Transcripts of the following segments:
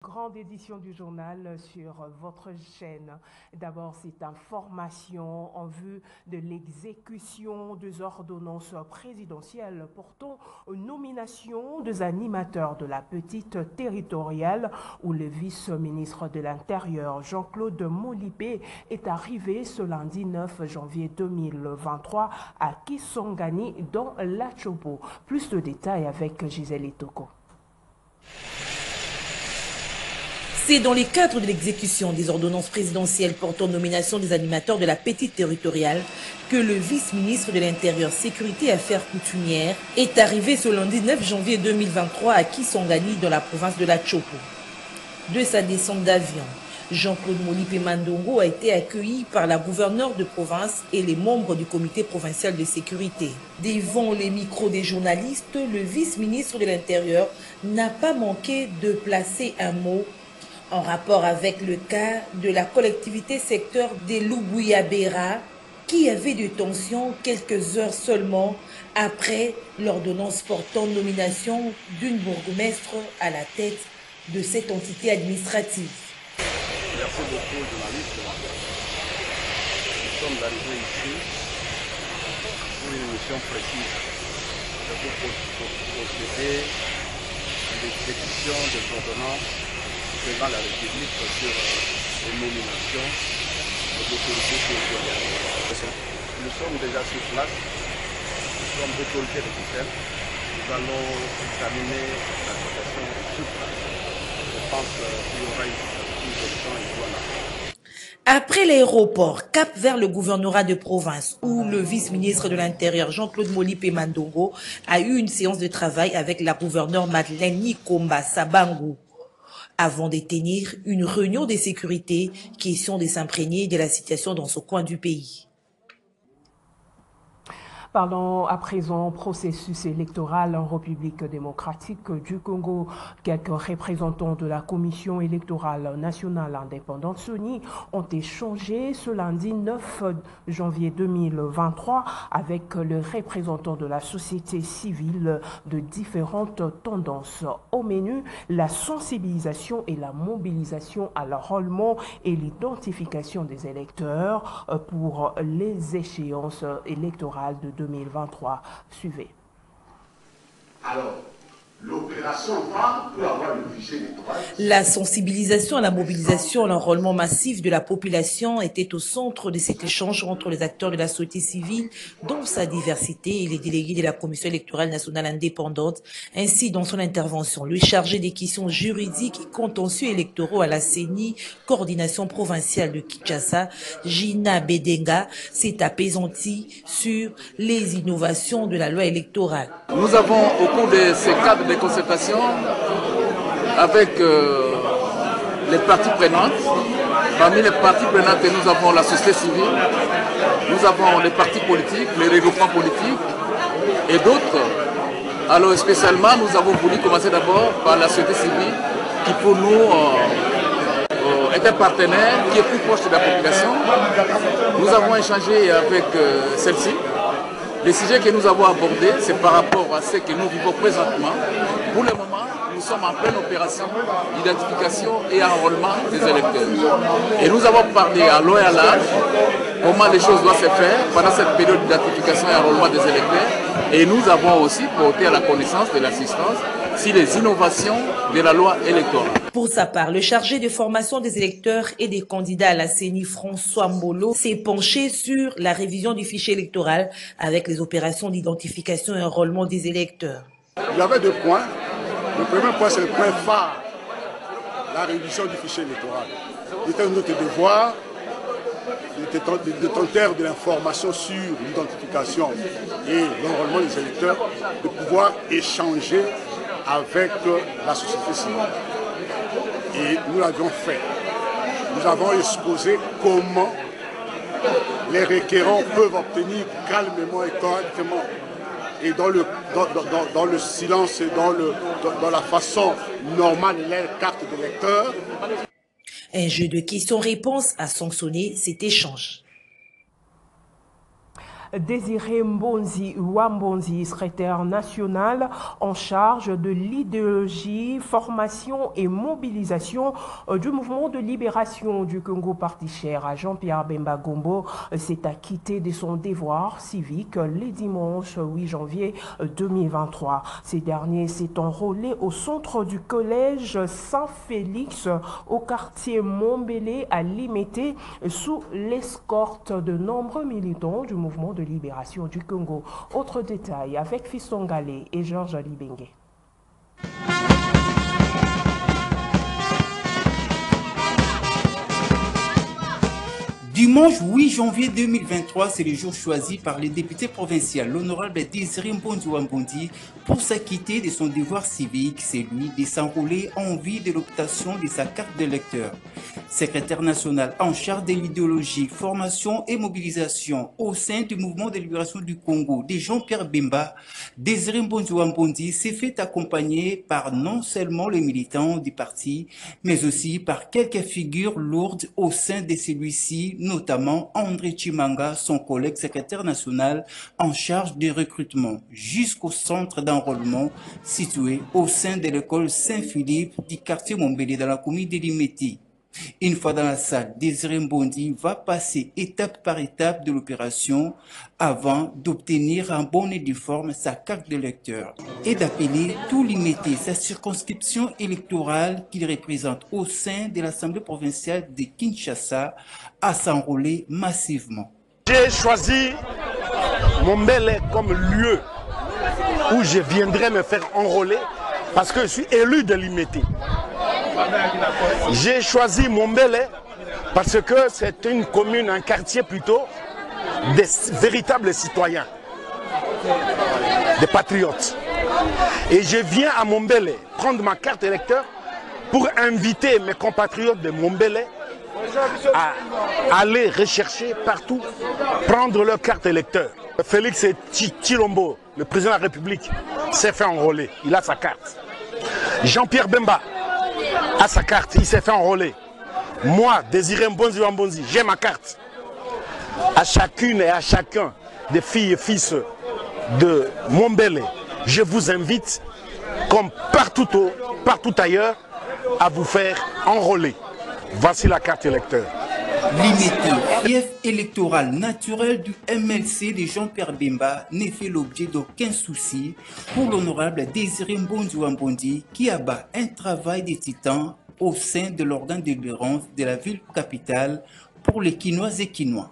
Grande édition du journal sur votre chaîne. D'abord, cette information en vue de l'exécution des ordonnances présidentielles portant aux nominations des animateurs de la petite territoriale où le vice-ministre de l'Intérieur, Jean-Claude Molipé, est arrivé ce lundi 9 janvier 2023 à Kisangani dans la Chopo. Plus de détails avec Gisèle Etoko. C'est dans le cadre de l'exécution des ordonnances présidentielles portant nomination des animateurs de la petite territoriale que le vice-ministre de l'Intérieur, Sécurité et Affaires coutumières est arrivé ce lundi 9 janvier 2023 à Kisangani dans la province de la Chopo. De sa descente d'avion, Jean-Claude Molipé Mandongo a été accueilli par la gouverneure de province et les membres du comité provincial de sécurité. Devant les micros des journalistes, le vice-ministre de l'Intérieur n'a pas manqué de placer un mot en rapport avec le cas de la collectivité secteur des Loubouyabera qui avait de tensions quelques heures seulement après l'ordonnance portant nomination d'une bourgmestre à la tête de cette entité administrative. Merci beaucoup, journaliste. Nous sommes arrivés ici pour une mission précise. Pour procéder à l'exécution des ordonnances devant la République sur les nominations des autorités territoriales. Nous sommes déjà sur place, nous sommes autorités de tutelle. Nous allons examiner la situation sur place. Je pense qu'il y aura une solution et voilà. Après l'aéroport, cap vers le gouvernorat de province où le vice-ministre de l'Intérieur, Jean-Claude Molipé Mandongo, a eu une séance de travail avec la gouverneure Madeleine Nikomba Sabangu, avant de tenir une réunion de sécurité, question de s'imprégner de la situation dans ce coin du pays. Parlons à présent processus électoral en République démocratique du Congo. Quelques représentants de la Commission électorale nationale indépendante CENI ont échangé ce lundi 9 janvier 2023 avec les représentants de la société civile de différentes tendances. Au menu, la sensibilisation et la mobilisation à l'enrôlement et l'identification des électeurs pour les échéances électorales de 2023. Suivez. Alors, l'opération va pour avoir le fichier électoral. La sensibilisation à la mobilisation, à l'enrôlement massif de la population était au centre de cet échange entre les acteurs de la société civile, dont sa diversité, et les délégués de la Commission électorale nationale indépendante. Ainsi, dans son intervention, le chargé des questions juridiques et contentieux électoraux à la CENI, coordination provinciale de Kinshasa, Gina Bedenga, s'est apaisanti sur les innovations de la loi électorale. Nous avons, au cours de ces cadres de concertation avec les parties prenantes. Parmi les parties prenantes, nous avons la société civile, nous avons les partis politiques, les regroupements politiques et d'autres. Alors spécialement, nous avons voulu commencer d'abord par la société civile qui pour nous est un partenaire qui est plus proche de la population. Nous avons échangé avec celle-ci. Les sujets que nous avons abordés, c'est par rapport à ce que nous vivons présentement. Pour le moment, nous sommes en pleine opération d'identification et enrôlement des électeurs. Et nous avons parlé à long et à large comment les choses doivent se faire pendant cette période d'identification et enrôlement des électeurs. Et nous avons aussi porté à la connaissance de l'assistance sur les innovations de la loi électorale. Pour sa part, le chargé de formation des électeurs et des candidats à la CENI, François Mbolo, s'est penché sur la révision du fichier électoral avec les opérations d'identification et enrôlement des électeurs. Il y avait deux points. Le premier point, c'est le point phare, la révision du fichier électoral. Il était notre devoir, de détenteur de l'information sur l'identification et l'enrôlement des électeurs, de pouvoir échanger avec la société civile. Et nous l'avions fait. Nous avons exposé comment les requérants peuvent obtenir calmement et correctement et dans le silence et dans la façon normale les cartes de lecteur. Un jeu de questions-réponses a sanctionné cet échange. Désiré Mbonzi Ouambonzi, secrétaire national en charge de l'idéologie, formation et mobilisation du mouvement de libération du Congo, parti cher à Jean-Pierre Bemba Gombo, s'est acquitté de son devoir civique le dimanche 8 janvier 2023. Ces derniers s'est enrôlé au centre du collège Saint-Félix au quartier Montbélé à Limité sous l'escorte de nombreux militants du mouvement de libération du Congo. Autre détail avec Fiston Galé et Georges Libengue. Dimanche 8 janvier 2023, c'est le jour choisi par le député provincial, l'honorable Désiré Mbonzi Ouambonzi, pour s'acquitter de son devoir civique, celui de s'enrôler en vue de l'obtention de sa carte d'électeur. Secrétaire national en charge de l'idéologie, formation et mobilisation au sein du mouvement de libération du Congo de Jean-Pierre Bemba, Désiré Mbonzi Ouambonzi s'est fait accompagner par non seulement les militants du parti, mais aussi par quelques figures lourdes au sein de celui-ci, notamment André Chimanga, son collègue secrétaire national en charge du recrutement, jusqu'au centre d'enrôlement situé au sein de l'école Saint-Philippe du quartier Montbélé dans la commune de Limeti. Une fois dans la salle, Désiré Mbonzi va passer étape par étape de l'opération avant d'obtenir en bonne et due forme sa carte d'électeur et d'appeler tout Limeti, sa circonscription électorale qu'il représente au sein de l'Assemblée provinciale de Kinshasa, à s'enrôler massivement. J'ai choisi Montbélé comme lieu où je viendrai me faire enrôler parce que je suis élu de Limeti. J'ai choisi Montbélé parce que c'est une commune, un quartier plutôt, des véritables citoyens, des patriotes. Et je viens à Montbélé prendre ma carte électeur pour inviter mes compatriotes de Montbélé à aller rechercher partout, prendre leur carte électeur. Félix Tshilombo, le président de la République, s'est fait enrôler, il a sa carte. Jean-Pierre Bemba a sa carte, il s'est fait enrôler. Moi, Désiré Mbonzi Ouambonzi, j'ai ma carte. À chacune et à chacun des filles et fils de Montbélé, je vous invite, comme partout ailleurs, à vous faire enrôler. Voici la carte électeur. Limeti, fief électoral naturel du MLC de Jean-Pierre Bemba, n'est fait l'objet d'aucun souci pour l'honorable Désiré Mbonzi Ouambonzi qui abat un travail de titan au sein de l'organe de libérance de la ville capitale pour les Quinois et Quinois.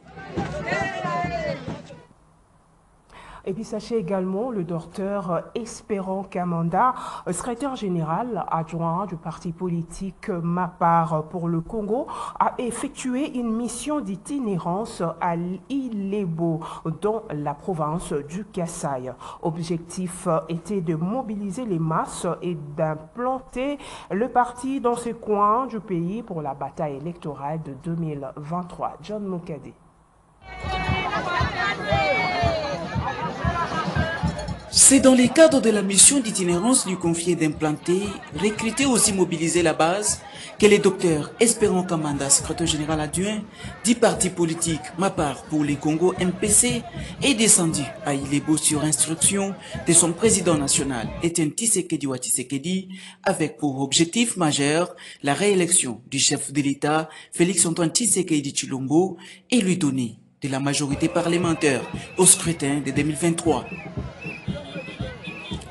Et puis sachez également le docteur Espérant Kamanda, secrétaire général adjoint du parti politique Mapar pour le Congo, a effectué une mission d'itinérance à Ilebo dans la province du Kasaï. Objectif était de mobiliser les masses et d'implanter le parti dans ce coin du pays pour la bataille électorale de 2023. John Moukadi. C'est dans le cadre de la mission d'itinérance lui confiée d'implanter, recruter aussi mobiliser la base que le docteur Espérant Kamanda, secrétaire général adjoint du parti politique Mapar pour les Congo MPC, est descendu à Ilebo sur instruction de son président national, Etienne Tshisekedi Tshisekedi, avec pour objectif majeur la réélection du chef de l'État, Félix-Antoine Tshisekedi Tshilombo, et lui donner de la majorité parlementaire au scrutin de 2023.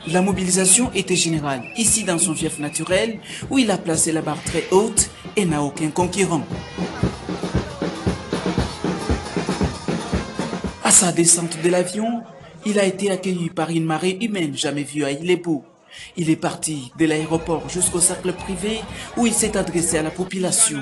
La mobilisation était générale, ici dans son fief naturel, où il a placé la barre très haute et n'a aucun concurrent. À sa descente de l'avion, il a été accueilli par une marée humaine jamais vue à Ilebo. Il est parti de l'aéroport jusqu'au cercle privé où il s'est adressé à la population.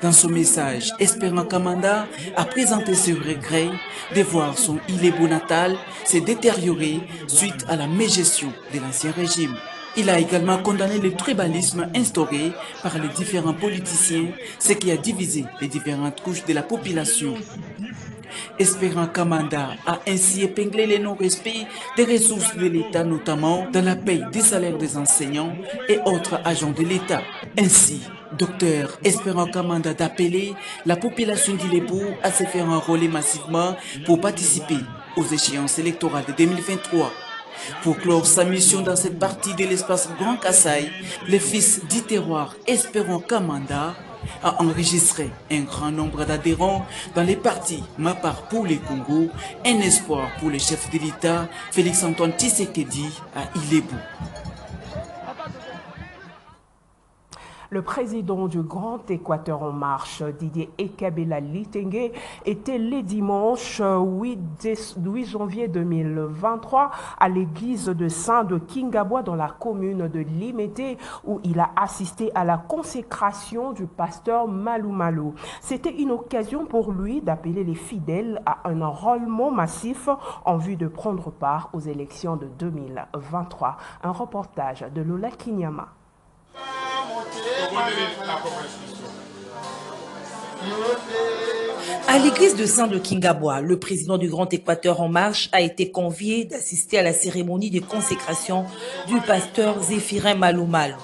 Dans son message, Espérant Kamanda a présenté ses regrets de voir son Ilebo natal se détériorer suite à la mégestion de l'ancien régime. Il a également condamné le tribalisme instauré par les différents politiciens, ce qui a divisé les différentes couches de la population. Espérant Kamanda a ainsi épinglé le non-respect des ressources de l'État, notamment dans la paie des salaires des enseignants et autres agents de l'État. Ainsi, Dr Espérant Kamanda d'appeler la population d'Ilebo à se faire enrôler massivement pour participer aux échéances électorales de 2023. Pour clore sa mission dans cette partie de l'espace Grand Kasaï, le fils du terroir Espérant Kamanda a enregistré un grand nombre d'adhérents dans les partis Mapar pour les Congo, un espoir pour le chef de l'État Félix-Antoine Tshisekedi à Ilebou. Le président du Grand Équateur en marche, Didier Ekabela Litenge, était le dimanche 8 janvier 2023 à l'église de Saint de Kingabwa dans la commune de Limete où il a assisté à la consécration du pasteur Malou Malou. C'était une occasion pour lui d'appeler les fidèles à un enrôlement massif en vue de prendre part aux élections de 2023. Un reportage de Lola Kinyama. À l'église de Saint de Kingabwa, le président du Grand Équateur en marche a été convié d'assister à la cérémonie de consécration du pasteur Zéphirin Malou Malou.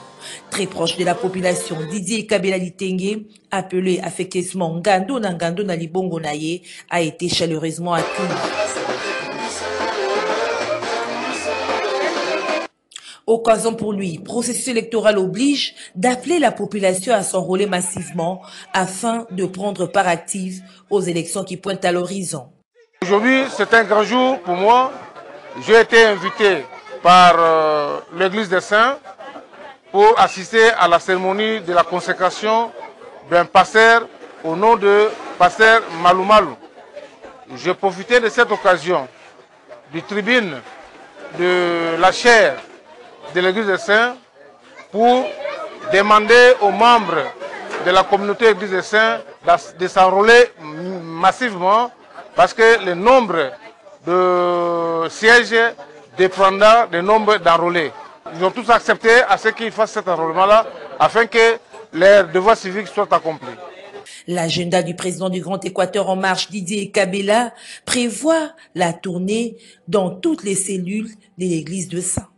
Très proche de la population, Didier Kabela Litenge, appelé affectueusement Ngando na Libongo Naye, a été chaleureusement accueilli. Occasion pour lui, processus électoral oblige d'appeler la population à s'enrôler massivement afin de prendre part active aux élections qui pointent à l'horizon. Aujourd'hui, c'est un grand jour pour moi. J'ai été invité par l'église des Saints pour assister à la cérémonie de la consécration d'un pasteur au nom de pasteur Malou Malou. J'ai profité de cette occasion du tribune de la chaire de l'église des Saints pour demander aux membres de la communauté église des Saints de s'enrôler massivement parce que le nombre de sièges dépendra du nombre d'enrôlés. Ils ont tous accepté à ce qu'ils fassent cet enrôlement-là afin que leurs devoirs civiques soient accomplis. L'agenda du président du Grand Équateur en marche, Didier Kabela, prévoit la tournée dans toutes les cellules de l'église de Saint.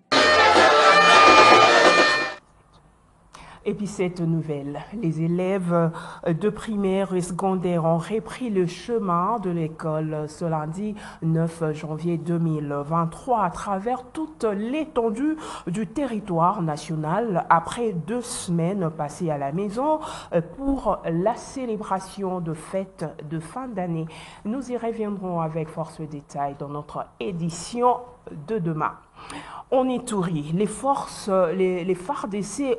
Et puis cette nouvelle, les élèves de primaire et secondaire ont repris le chemin de l'école ce lundi 9 janvier 2023 à travers toute l'étendue du territoire national après 2 semaines passées à la maison pour la célébration de fêtes de fin d'année. Nous y reviendrons avec force détail dans notre édition de demain. En Ituri, les FARDC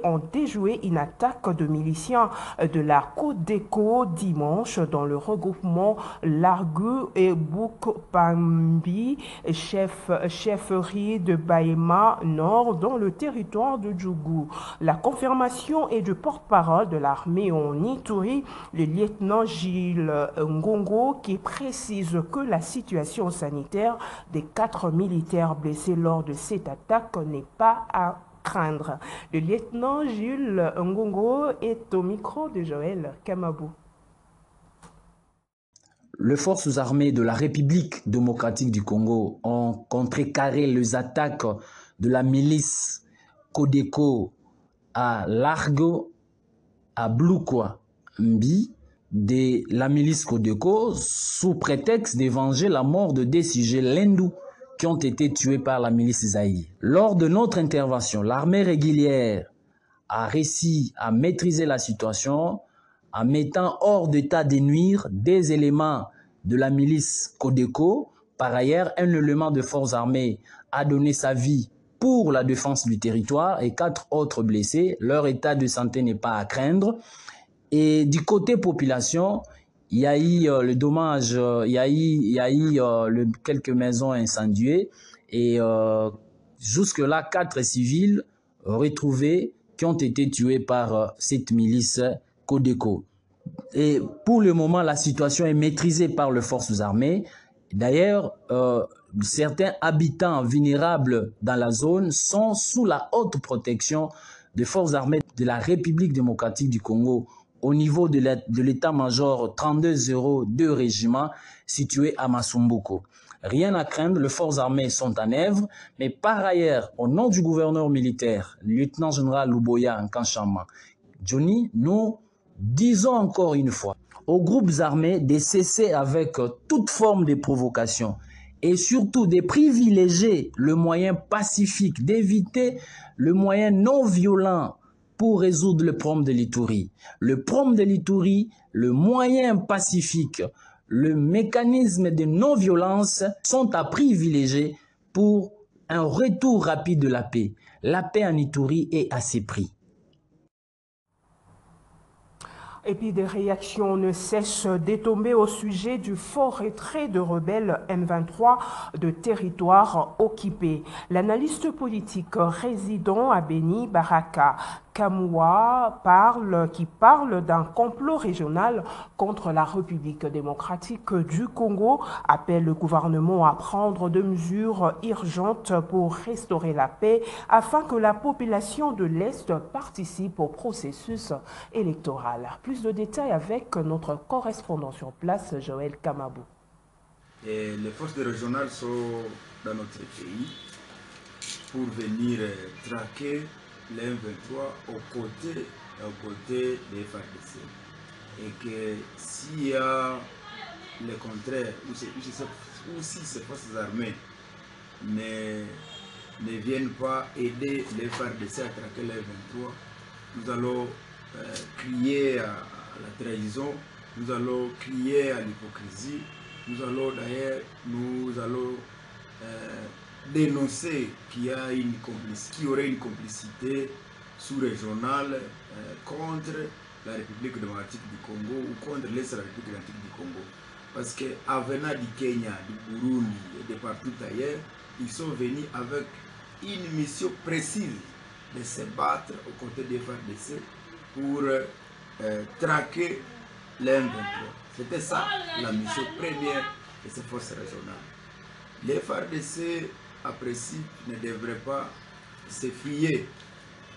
ont déjoué une attaque de miliciens de la Codeco dimanche dans le regroupement Largue et Boukpambi, chefferie de Baïma Nord dans le territoire de Djougou. La confirmation est du porte-parole de l'armée en Ituri, le lieutenant Gilles Ngongo, qui précise que la situation sanitaire des 4 militaires blessés lors de cette attaque n'est pas à craindre. Le lieutenant Gilles Ngongo est au micro de Joël Kamabou. Les forces armées de la République démocratique du Congo ont contrecarré les attaques de la milice Codeco à Largo, à Blukwa Mbi, de la milice Codeco sous prétexte de venger la mort de des sujets Lendou qui ont été tués par la milice Zaï. Lors de notre intervention, l'armée régulière a réussi à maîtriser la situation en mettant hors d'état de nuire des éléments de la milice Codeco. Par ailleurs, un élément de forces armées a donné sa vie pour la défense du territoire et 4 autres blessés. Leur état de santé n'est pas à craindre. Et du côté population, il y a eu le dommage, il y a eu quelques maisons incendiées et jusque-là 4 civils retrouvés qui ont été tués par cette milice Codeco. Et pour le moment, la situation est maîtrisée par les forces armées. D'ailleurs, certains habitants vulnérables dans la zone sont sous la haute protection des forces armées de la République démocratique du Congo au niveau de l'état-major 3202 régiment situé à Masumbuko. Rien à craindre, les forces armées sont en œuvre, mais par ailleurs, au nom du gouverneur militaire, le lieutenant-général Luboya Nkanchama, Johnny, nous disons encore une fois aux groupes armés de cesser avec toute forme de provocation et surtout de privilégier le moyen pacifique, d'éviter le moyen non violent pour résoudre le problème de l'Ituri. Le problème de l'Ituri, le moyen pacifique, le mécanisme de non-violence sont à privilégier pour un retour rapide de la paix. La paix en Ituri est à ses prix. Et puis des réactions ne cessent d'étomber au sujet du fort retrait de rebelles M23 de territoires occupés. L'analyste politique résident à Beni, Baraka Kamoua, qui parle d'un complot régional contre la République démocratique du Congo, appelle le gouvernement à prendre des mesures urgentes pour restaurer la paix afin que la population de l'Est participe au processus électoral. Plus de détails avec notre correspondant sur place, Joël Kamabou. Les forces régionales sont dans notre pays pour venir traquer les M23 aux côtés des FARDC. Et que s'il y a le contraire, ou si ces forces armées ne viennent pas aider les FARDC à traquer les M23, nous allons crier à la trahison, nous allons crier à l'hypocrisie, nous allons dénoncer qu'il y aurait une complicité sous-régionale contre la République démocratique du Congo ou contre l'Est de la République démocratique du Congo. Parce qu'en venant du Kenya, du Burundi et de partout ailleurs, ils sont venus avec une mission précise de se battre aux côtés des FARDC pour traquer les M23. C'était ça la mission première de ces forces régionales. Les FARDC, à principe, ne devraient pas se fier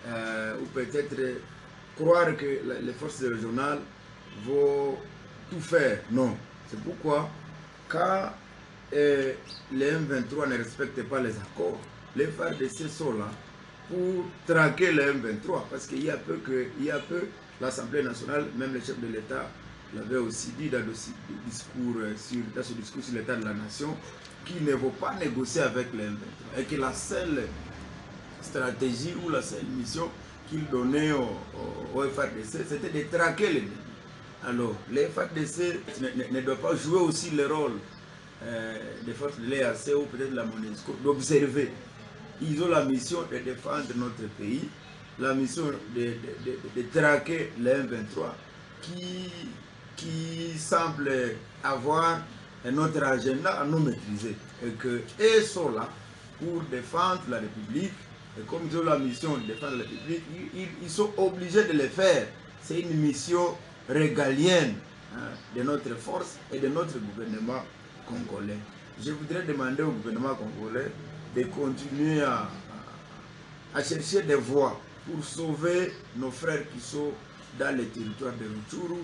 ou peut-être croire que les forces régionales vont tout faire. Non. C'est pourquoi, quand les M23 ne respectent pas les accords, les FARDC sont là pour traquer les M23. Parce qu'il y a peu, l'Assemblée nationale, même le chef de l'État, l'avait aussi dit dans ce discours sur l'état de la nation, qu'il ne faut pas négocier avec les M23 et que la seule stratégie ou la seule mission qu'il donnait au FARDC, c'était de traquer l'ennemi. Alors, les FARDC ne doivent pas jouer aussi le rôle des forces de l'EAC ou peut-être de la MONUSCO, d'observer. Ils ont la mission de défendre notre pays, la mission de traquer les M23 qui semble avoir un autre agenda à nous maîtriser. Et qu'ils sont là pour défendre la République. Et comme ils ont la mission de défendre la République, ils sont obligés de le faire. C'est une mission régalienne de notre force et de notre gouvernement congolais. Je voudrais demander au gouvernement congolais de continuer à chercher des voies pour sauver nos frères qui sont dans les territoires de Rutshuru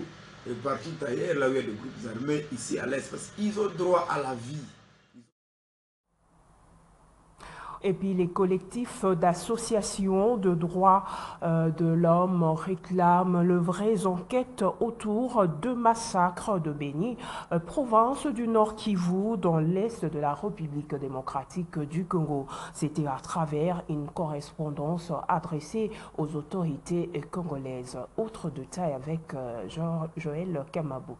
et partout ailleurs, là où il y a des groupes armés, ici à l'Est, parce qu'ils ont droit à la vie. Et puis les collectifs d'associations de droits de l'homme réclament de vraies enquêtes autour de massacres de Beni, province du Nord Kivu, dans l'est de la République démocratique du Congo. C'était à travers une correspondance adressée aux autorités congolaises. Autre détail avec Joël Kamabou.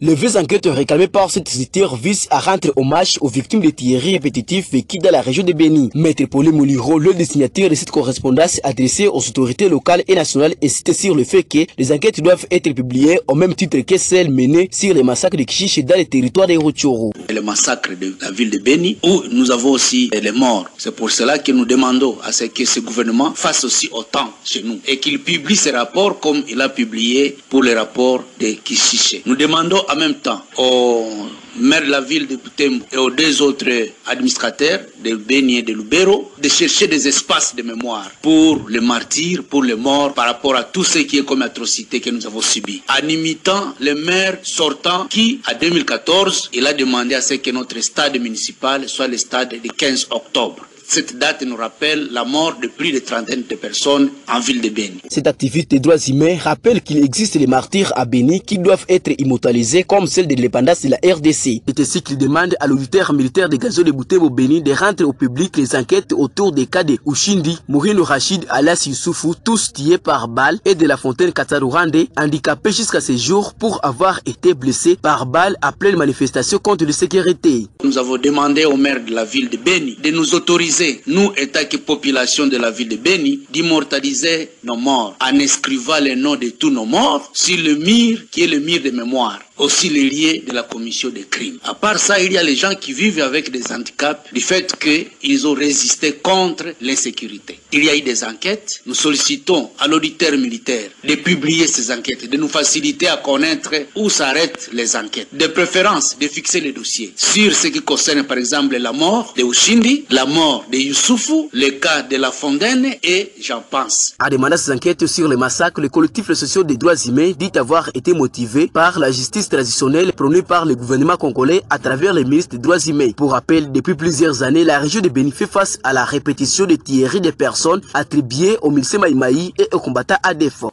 Les vraies enquêtes réclamées par cet éditeur visent à rendre hommage aux victimes des tueries répétitives vécues dans la région de Beni. Maître Paul Mouliro, le destinataire de cette correspondance adressée aux autorités locales et nationales, insiste sur le fait que les enquêtes doivent être publiées au même titre que celles menées sur les massacres de Kichiche dans les territoires de Rutshuru. Le massacre de la ville de Beni, où nous avons aussi les morts. C'est pour cela que nous demandons à ce que ce gouvernement fasse aussi autant chez nous et qu'il publie ses rapports comme il a publié pour les rapports de Kichiche. Nous demandons en même temps au maire de la ville de Butembo et aux deux autres administrateurs de Beni et de Lubero de chercher des espaces de mémoire pour les martyrs, pour les morts, par rapport à tout ce qui est comme atrocité que nous avons subi. En imitant le maire sortant qui, en 2014, il a demandé à ce que notre stade municipal soit le stade du 15 octobre. Cette date nous rappelle la mort de plus de 30 de personnes en ville de Beni. Cette activiste des droits humains rappelle qu'il existe les martyrs à Beni qui doivent être immortalisés comme celle de l'indépendance de la RDC. C'est ainsi qu'il demande à l'auditeur militaire de Gazo de Butembo Beni de rendre au public les enquêtes autour des cas de Ushindi, Mourino Rachid, Alas Youssoufou, tous tués par balle, et de la Fontaine Katarurande, handicapés jusqu'à ce jour pour avoir été blessés par balle à pleine manifestation contre la sécurité. Nous avons demandé au maire de la ville de Beni de nous autoriser, nous, État et population de la ville de Beni, d'immortaliser nos morts en inscrivant les noms de tous nos morts sur le mur qui est le mur de mémoire. Aussi les liés de la commission des crimes. À part ça, il y a les gens qui vivent avec des handicaps du fait qu'ils ont résisté contre l'insécurité. Il y a eu des enquêtes. Nous sollicitons à l'auditeur militaire de publier ces enquêtes, de nous faciliter à connaître où s'arrêtent les enquêtes. De préférence, de fixer les dossiers sur ce qui concerne par exemple la mort de Ushindi, la mort de Youssoufou, le cas de la Fontaine et j'en pense. À demander ces enquêtes sur les massacres, le collectif social des droits humains dit avoir été motivé par la justice traditionnelle prônée par le gouvernement congolais à travers les ministres des droits humains. Pour rappel, depuis plusieurs années, la région de Beni fait face à la répétition de tueries des personnes attribuées au miliciens Maïmaï et aux combattants ADF.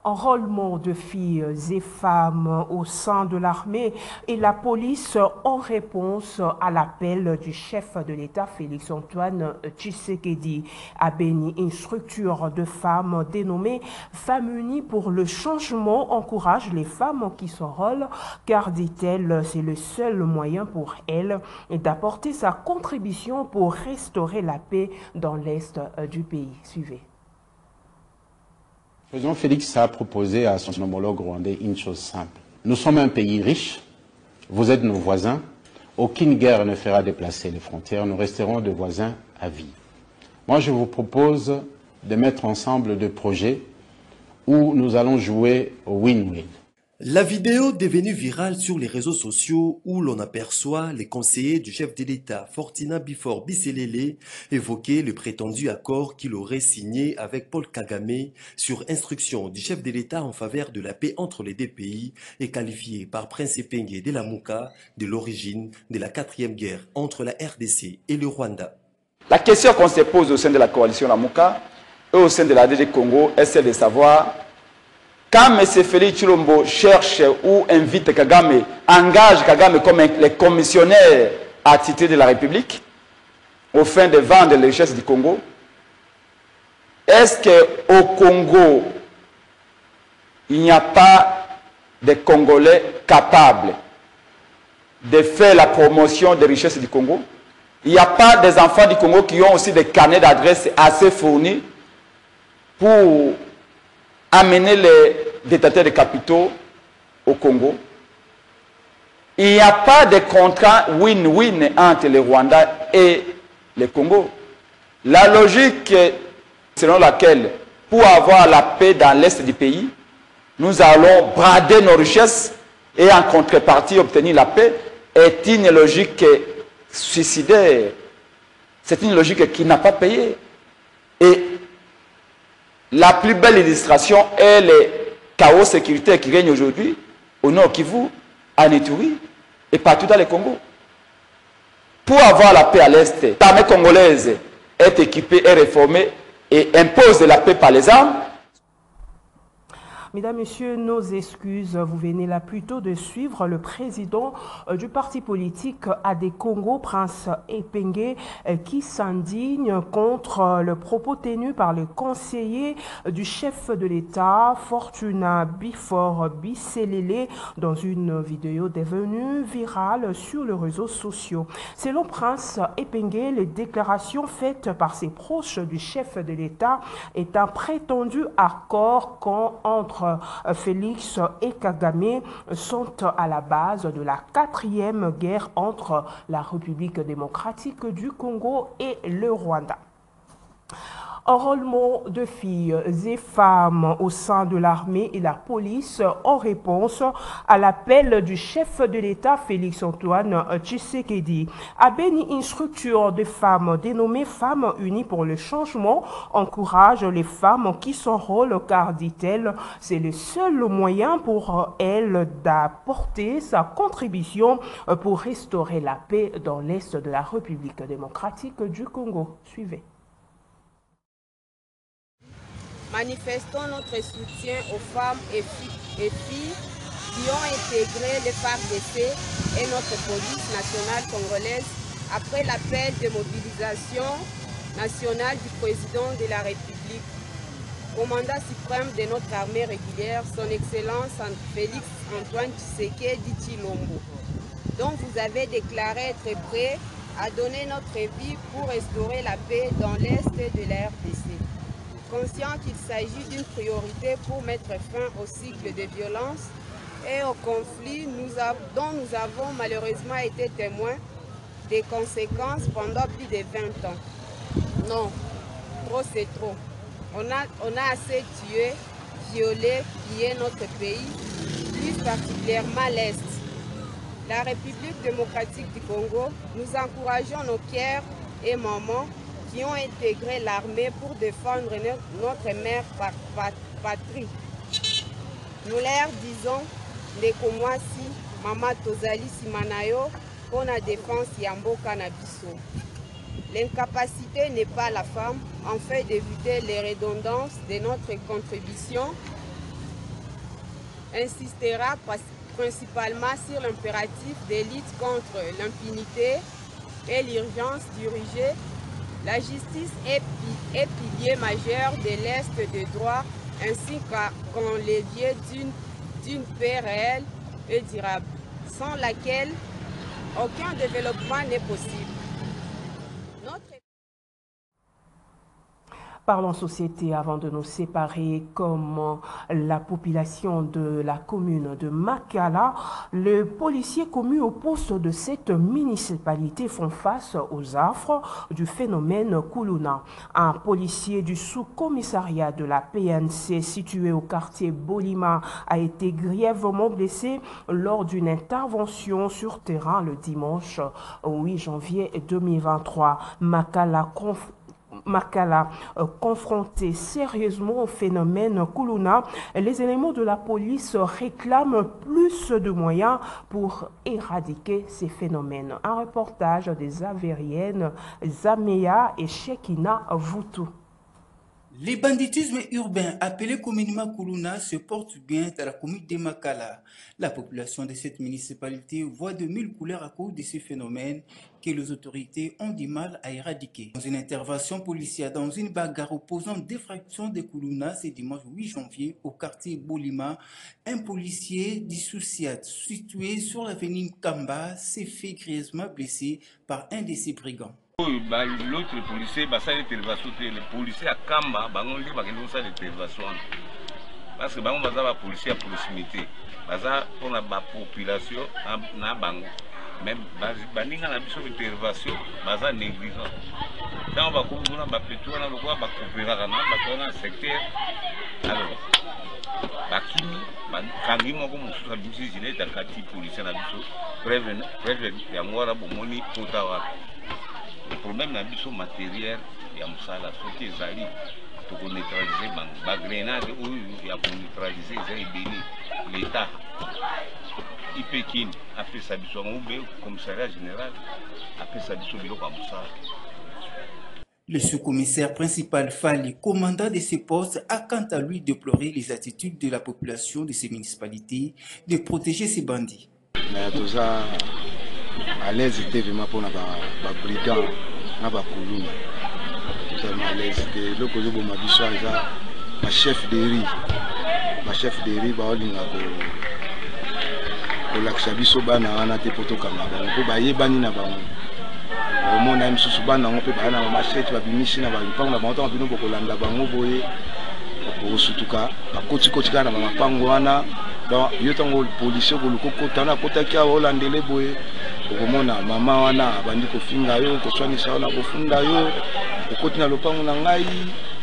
Enrôlement de filles et femmes au sein de l'armée et la police en réponse à l'appel du chef de l'État Félix-Antoine Tshisekedi à Beni. Une structure de femmes dénommée Femmes Unies pour le Changement encourage les femmes qui s'enrôlent car, dit-elle, c'est le seul moyen pour elles d'apporter sa contribution pour restaurer la paix dans l'est du pays. Suivez. Le président Félix a proposé à son homologue rwandais une chose simple. Nous sommes un pays riche, vous êtes nos voisins, aucune guerre ne fera déplacer les frontières, nous resterons de voisins à vie. Moi je vous propose de mettre ensemble des projets où nous allons jouer au win-win. La vidéo devenue virale sur les réseaux sociaux où l'on aperçoit les conseillers du chef de l'État, Fortina Bifor Biselele, évoquer le prétendu accord qu'il aurait signé avec Paul Kagame sur instruction du chef de l'État en faveur de la paix entre les deux pays et qualifié par Prince Epenge de la Mouka de l'origine de la 4e guerre entre la RDC et le Rwanda. La question qu'on se pose au sein de la coalition Lamuka et au sein de la DD Congo est celle de savoir quand M. Félix Tshilombo cherche ou invite Kagame, engage Kagame comme les commissionnaires attitrés de la République, au fin de vendre les richesses du Congo, est-ce qu'au Congo, il n'y a pas de Congolais capables de faire la promotion des richesses du Congo? Il n'y a pas des enfants du Congo qui ont aussi des carnets d'adresses assez fournis pour amener les détenteurs de capitaux au Congo? Il n'y a pas de contrat win-win entre le Rwanda et le Congo. La logique selon laquelle, pour avoir la paix dans l'est du pays, nous allons brader nos richesses et en contrepartie obtenir la paix, est une logique suicidaire. C'est une logique qui n'a pas payé. Et la plus belle illustration est le chaos sécuritaire qui règne aujourd'hui au nord Kivu, à Ituri et partout dans le Congo. Pour avoir la paix à l'est, l'armée congolaise est équipée et réformée et impose la paix par les armes. Mesdames, Messieurs, nos excuses. Vous venez là plutôt de suivre le président du parti politique AD Congo, Prince Epenge, qui s'indigne contre le propos tenu par le conseiller du chef de l'État, Fortuna Bifor Biselele, dans une vidéo devenue virale sur les réseaux sociaux. Selon Prince Epenge, les déclarations faites par ses proches du chef de l'État est un prétendu accord entre Félix et Kagame sont à la base de la 4e guerre entre la République démocratique du Congo et le Rwanda. Enrôlement de filles et femmes au sein de l'armée et la police en réponse à l'appel du chef de l'État Félix-Antoine Tshisekedi. À Beni, une structure de femmes dénommée Femmes Unies pour le Changement encourage les femmes qui s'enrôlent car, dit-elle, c'est le seul moyen pour elles d'apporter sa contribution pour restaurer la paix dans l'Est de la République démocratique du Congo. Suivez. Manifestons notre soutien aux femmes et filles qui ont intégré les FARDC et notre police nationale congolaise après l'appel de mobilisation nationale du président de la République, commandant suprême de notre armée régulière, son Excellence Félix Antoine Tshisekedi Tshilombo, dont vous avez déclaré être prêt à donner notre vie pour restaurer la paix dans l'Est de la RDC. Conscient qu'il s'agit d'une priorité pour mettre fin au cycle de violence et au conflit dont nous avons malheureusement été témoins des conséquences pendant plus de 20 ans. Non, trop c'est trop. On a assez tué, violé, pillé notre pays, plus particulièrement l'Est. La République démocratique du Congo, nous encourageons nos pères et mamans qui ont intégré l'armée pour défendre notre mère patrie. Nous leur disons, Nekomwasi, Mama Tozali Simanayo, pour la défense Yamboka Nabiso. L'incapacité n'est pas la femme, en fait d'éviter les redondances de notre contribution, insistera principalement sur l'impératif de lutte contre l'impunité et l'urgence d'ériger la justice est pilier majeur de l'Est de droit ainsi qu'un levier d'une paix réelle et durable, sans laquelle aucun développement n'est possible. Parlons société avant de nous séparer. Comme la population de la commune de Makala, les policiers commis au poste de cette municipalité font face aux affres du phénomène Kuluna. Un policier du sous-commissariat de la PNC situé au quartier Bolima a été grièvement blessé lors d'une intervention sur terrain le dimanche 8 janvier 2023. Makala, confronté sérieusement au phénomène Kuluna, les éléments de la police réclament plus de moyens pour éradiquer ces phénomènes. Un reportage des Avériennes Zameya et Shekina Vutu. Les banditismes urbains appelés communément Kuluna se portent bien dans la commune de Makala. La population de cette municipalité voit de mille couleurs à cause de ce phénomène que les autorités ont du mal à éradiquer. Dans une intervention policière dans une bagarre opposant deux fractions de Kuluna ce dimanche 8 janvier au quartier Bolima, un policier dissocié situé sur l'avenue Kamba s'est fait grièvement blessé par un de ses brigands. L'autre policier, les policiers à Kamba, ils ont l'intervention. Parce que les policiers à proximité, pour la population, même si on a une intervention, ils sont négligents. Quand on va couper, on va couper dans le secteur. Alors, quand on a un policier, le problème est que matériel et la société pour neutraliser les grenades ou pour neutraliser l'État. Il Pékin a fait sa mission au commissariat général, a fait sa mission comme ça. Le sous-commissaire principal Fali, commandant de ce poste, a quant à lui déploré les attitudes de la population de ces municipalités de protéger ces bandits. À l'aise était vraiment pour les brigands, les Kuluna. Totalement à l'aise. Le côté de ma chef de riz. Ma chef de riz, pour l'acchabiso bana na te poto kama ko ba yebani na bango. Au monde même sous bana on peut ba na machette ba bimisi na ba mpango na bango bino bokolanda bango boye. Pour sutuka ba koti kana ba mpango wana. Donc yo tango policier ko lokota na kota kia holandele boye. Okomona mama wana bandi kofinga yo koswanisa wana kofunda yo okoti na lopango na ngai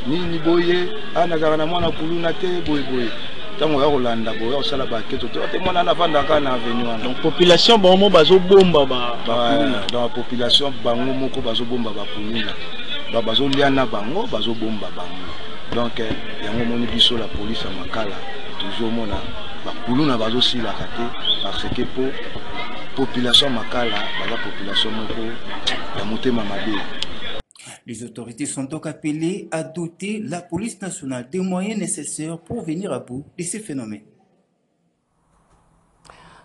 nini boye anakaka na mwana kuluna te boye tango ya kolanda boye osala baketo te mwana anavandaka na avenue wana. Donc population bango bazobomba dans la population bango moko bazobomba bakuluna bazolia na bango bazobomba bango. Donc yango moni biso la police ya makala toujours mona bakuluna bazosilaka te parce que po population makala baza population moko ya motema mabe. Les autorités sont donc appelées à doter la police nationale des moyens nécessaires pour venir à bout de ces phénomènes.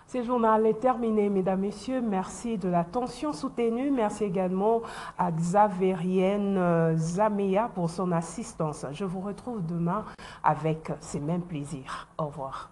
Ce journal est terminé, mesdames, messieurs. Merci de l'attention soutenue. Merci également à Xavérienne Zamea pour son assistance. Je vous retrouve demain avec ces mêmes plaisirs. Au revoir.